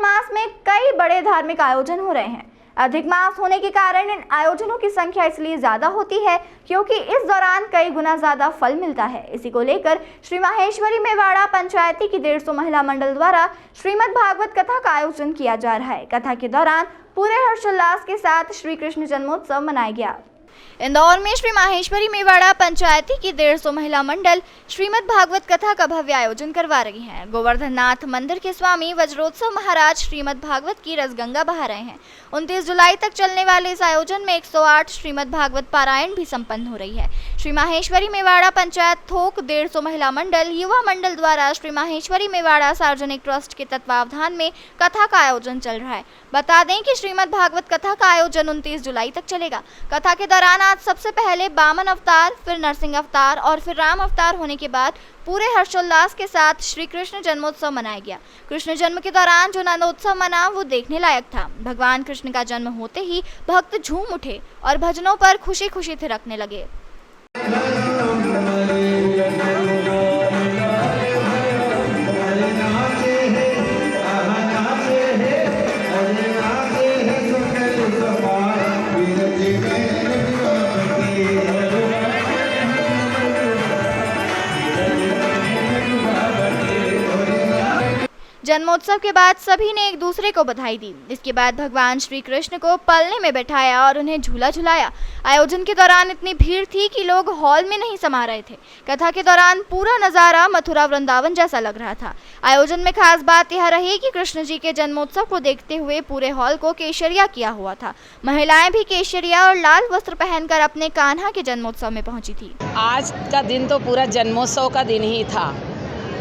मास में कई बड़े धार्मिक आयोजन हो रहे हैं। अधिक मास होने के कारण इन आयोजनों की संख्या इसलिए ज्यादा होती है क्योंकि इस दौरान कई गुना ज्यादा फल मिलता है। इसी को लेकर श्री माहेश्वरी मेवाड़ा पंचायती की 150 महिला मंडल द्वारा श्रीमद् भागवत कथा का आयोजन किया जा रहा है। कथा के दौरान पूरे हर्षोल्लास के साथ श्री कृष्ण जन्मोत्सव मनाया गया। इंदौर में श्री माहेश्वरी मेवाड़ा पंचायती की 150 महिला मंडल श्रीमद् भागवत कथा का भव्य आयोजन करवा रही हैं। गोवर्धन नाथ मंदिर के स्वामी वज्रोत्सव महाराज श्रीमद् भागवत की रसगंगा बहा रहे हैं। 29 जुलाई तक चलने वाले इस आयोजन में 108 श्रीमद् भागवत पारायण भी संपन्न हो रही है। श्री माहेश्वरी मेवाड़ा पंचायत थोक 150 महिला मंडल युवा मंडल द्वारा श्री माहेश्वरी मेवाड़ा सार्वजनिक ट्रस्ट के तत्वावधान में कथा का आयोजन चल रहा है। बता दें कि श्रीमद् भागवत कथा का आयोजन 29 जुलाई तक चलेगा। कथा के दौरान आज सबसे पहले वामन अवतार, फिर नरसिंह अवतार और फिर राम अवतार होने के बाद पूरे हर्षोल्लास के साथ श्री कृष्ण जन्मोत्सव मनाया गया। कृष्ण जन्म के दौरान जो नंदोत्सव मना वो देखने लायक था। भगवान कृष्ण का जन्म होते ही भक्त झूम उठे और भजनों पर खुशी खुशी थिरकने लगे। जन्मोत्सव के बाद सभी ने एक दूसरे को बधाई दी। इसके बाद भगवान श्री कृष्ण को पलने में बैठाया और उन्हें झूला झुलाया। आयोजन के दौरान इतनी भीड़ थी कि लोग हॉल में नहीं समा रहे थे। कथा के दौरान पूरा नज़ारा मथुरा वृंदावन जैसा लग रहा था। आयोजन में खास बात यह रही कि कृष्ण जी के जन्मोत्सव को देखते हुए पूरे हॉल को केशरिया किया हुआ था। महिलाएं भी केशरिया और लाल वस्त्र पहनकर अपने कान्हा के जन्मोत्सव में पहुंची थी। आज का दिन तो पूरा जन्मोत्सव का दिन ही था।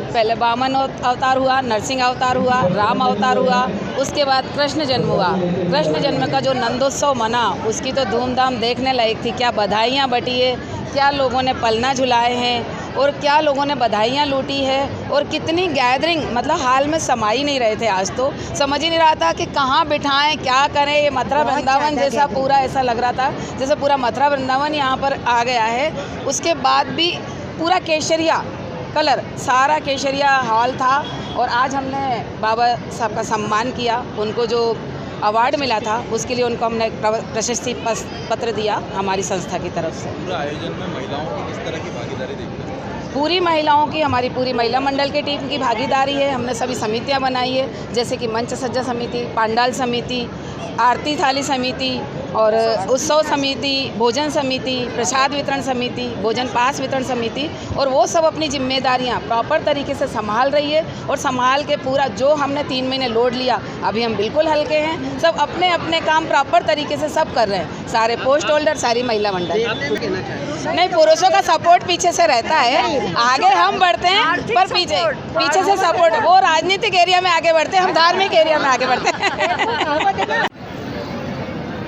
पहले वामन अवतार हुआ, नरसिंह अवतार हुआ, राम अवतार हुआ, उसके बाद कृष्ण जन्म हुआ। कृष्ण जन्म का जो नंदोत्सव मना उसकी तो धूमधाम देखने लायक थी। क्या बधाइयाँ बटी है, क्या लोगों ने पलना झुलाए हैं और क्या लोगों ने बधाइयाँ लूटी है और कितनी गैदरिंग, मतलब हाल में समा ही नहीं रहे थे। आज तो समझ ही नहीं रहा था कि कहाँ बिठाएं, क्या करें। ये मथुरा वृंदावन जैसा पूरा ऐसा लग रहा था जैसे पूरा मथुरा वृंदावन यहाँ पर आ गया है। उसके बाद भी पूरा केशरिया कलर, सारा केशरिया हॉल था। और आज हमने बाबा साहब का सम्मान किया। उनको जो अवार्ड मिला था उसके लिए उनको हमने प्रशस्ति पत्र दिया हमारी संस्था की तरफ से। पूरा आयोजन में महिलाओं की किस तरह की भागीदारी देखते हैं? पूरी महिलाओं की, हमारी पूरी महिला मंडल की टीम की भागीदारी है। हमने सभी समितियां बनाई है जैसे कि मंच सज्जा समिति, पांडाल समिति, आरती थाली समिति और उत्सव समिति, भोजन समिति, प्रसाद वितरण समिति, भोजन पास वितरण समिति। और वो सब अपनी जिम्मेदारियां प्रॉपर तरीके से संभाल रही है और संभाल के पूरा जो हमने 3 महीने लोड लिया, अभी हम बिल्कुल हल्के हैं। सब अपने अपने काम प्रॉपर तरीके से सब कर रहे हैं, सारे पोस्ट होल्डर, सारी महिला मंडल। नहीं, पुरुषों का सपोर्ट पीछे से रहता है, आगे हम बढ़ते हैं पर पीछे से सपोर्ट। वो राजनीतिक एरिया में आगे बढ़ते हैं, हम धार्मिक एरिया में आगे बढ़ते हैं।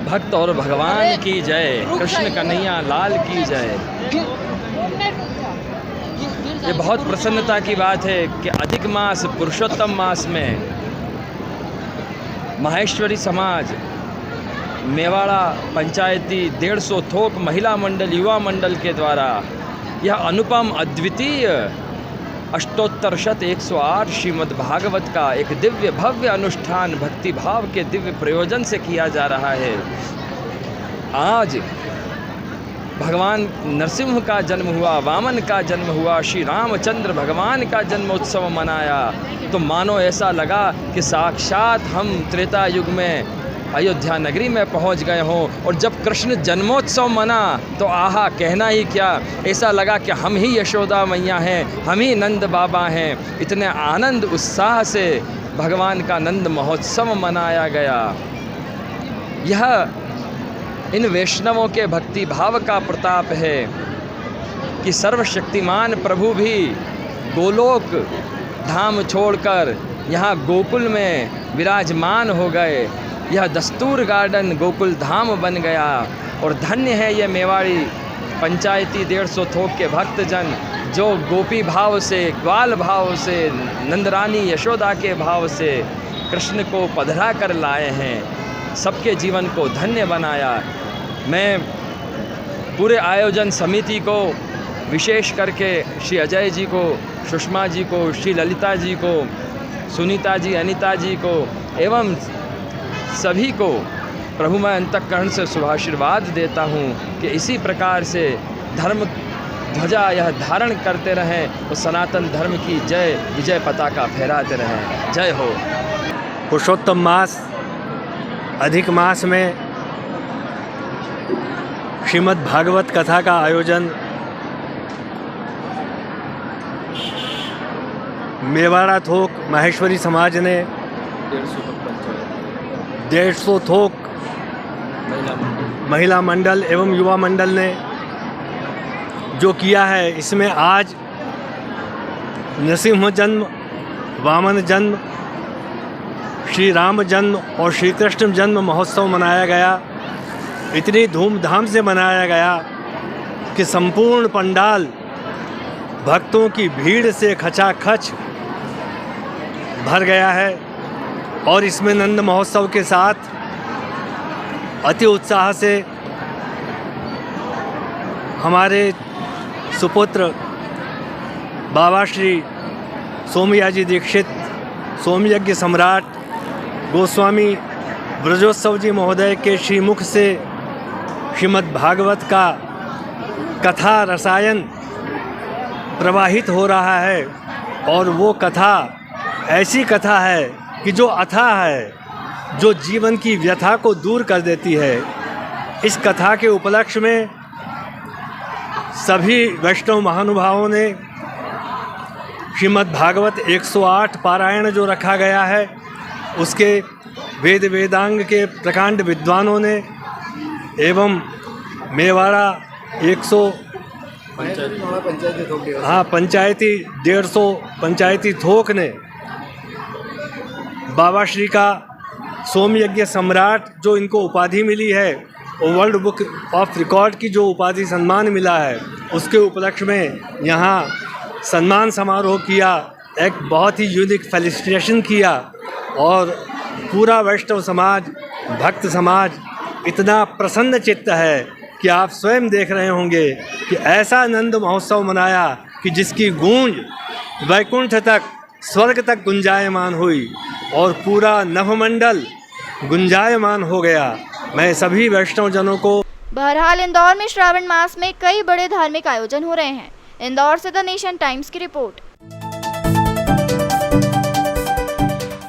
भक्त और भगवान की जय, कृष्ण कन्हैया लाल की जय। ये बहुत प्रसन्नता की बात है कि अधिक मास पुरुषोत्तम मास में माहेश्वरी समाज मेवाड़ा पंचायती 150 थोक महिला मंडल युवा मंडल के द्वारा यह अनुपम अद्वितीय अष्टोत्तर शत 108 श्रीमद् भागवत का एक दिव्य भव्य अनुष्ठान भक्ति भाव के दिव्य प्रयोजन से किया जा रहा है। आज भगवान नरसिंह का जन्म हुआ, वामन का जन्म हुआ, श्री रामचंद्र भगवान का जन्मोत्सव मनाया तो मानो ऐसा लगा कि साक्षात हम त्रेता युग में अयोध्या नगरी में पहुंच गए हों। और जब कृष्ण जन्मोत्सव मना तो आहा, कहना ही क्या, ऐसा लगा कि हम ही यशोदा मैया हैं, हम ही नंद बाबा हैं। इतने आनंद उत्साह से भगवान का नंद महोत्सव मनाया गया। यह इन वैष्णवों के भक्ति भाव का प्रताप है कि सर्वशक्तिमान प्रभु भी गोलोक धाम छोड़कर यहाँ गोकुल में विराजमान हो गए। यह दस्तूर गार्डन गोकुल धाम बन गया। और धन्य है ये मेवाड़ी पंचायती 150 थोक के भक्तजन जो गोपी भाव से, ग्वाल भाव से, नंदरानी यशोदा के भाव से कृष्ण को पधरा कर लाए हैं, सबके जीवन को धन्य बनाया। मैं पूरे आयोजन समिति को, विशेष करके श्री अजय जी को, सुषमा जी को, श्री ललिता जी को, सुनीता जी, अनीता जी को एवं सभी को प्रभु मैं अंतःकरण से शुभाशीर्वाद देता हूँ कि इसी प्रकार से धर्म ध्वजा यह धारण करते रहें और सनातन धर्म की जय विजय पताका फहराते रहें। जय हो। पुरुषोत्तम मास अधिक मास में श्रीमद् भागवत कथा का आयोजन मेवाड़ा थोक माहेश्वरी समाज ने 150 थोक महिला मंडल एवं युवा मंडल ने जो किया है, इसमें आज नरसिंह जन्म, वामन जन्म, श्री राम जन्म और श्री कृष्ण जन्म महोत्सव मनाया गया। इतनी धूमधाम से मनाया गया कि संपूर्ण पंडाल भक्तों की भीड़ से खचाखच भर गया है। और इसमें नंद महोत्सव के साथ अति उत्साह से हमारे सुपुत्र बाबा श्री सोमयाजी दीक्षित, सोमयज्ञ सम्राट गोस्वामी ब्रजोत्सव जी महोदय के श्रीमुख से श्रीमद् भागवत का कथा रसायन प्रवाहित हो रहा है। और वो कथा ऐसी कथा है कि जो अथाह है, जो जीवन की व्यथा को दूर कर देती है। इस कथा के उपलक्ष्य में सभी वैष्णव महानुभावों ने श्रीमद् भागवत 108 पारायण जो रखा गया है, उसके वेद वेदांग के प्रकांड विद्वानों ने एवं मेवाड़ा 100 पंचायती 150 पंचायती थोक ने बाबा श्री का सोमयज्ञ सम्राट जो इनको उपाधि मिली है और वर्ल्ड बुक ऑफ रिकॉर्ड की जो उपाधि सम्मान मिला है, उसके उपलक्ष्य में यहाँ सम्मान समारोह किया, एक बहुत ही यूनिक फेलिसिटेशन किया। और पूरा वैष्णव समाज, भक्त समाज इतना प्रसन्न चित्त है कि आप स्वयं देख रहे होंगे कि ऐसा आनंद महोत्सव मनाया कि जिसकी गूंज वैकुंठ तक, स्वर्ग तक गुंजायमान हुई और पूरा नभमंडल गुंजायमान हो गया। मैं सभी वैष्णव जनों को बहरहाल इंदौर में श्रावण मास में कई बड़े धार्मिक आयोजन हो रहे हैं। इंदौर से द नेशन टाइम्स की रिपोर्ट।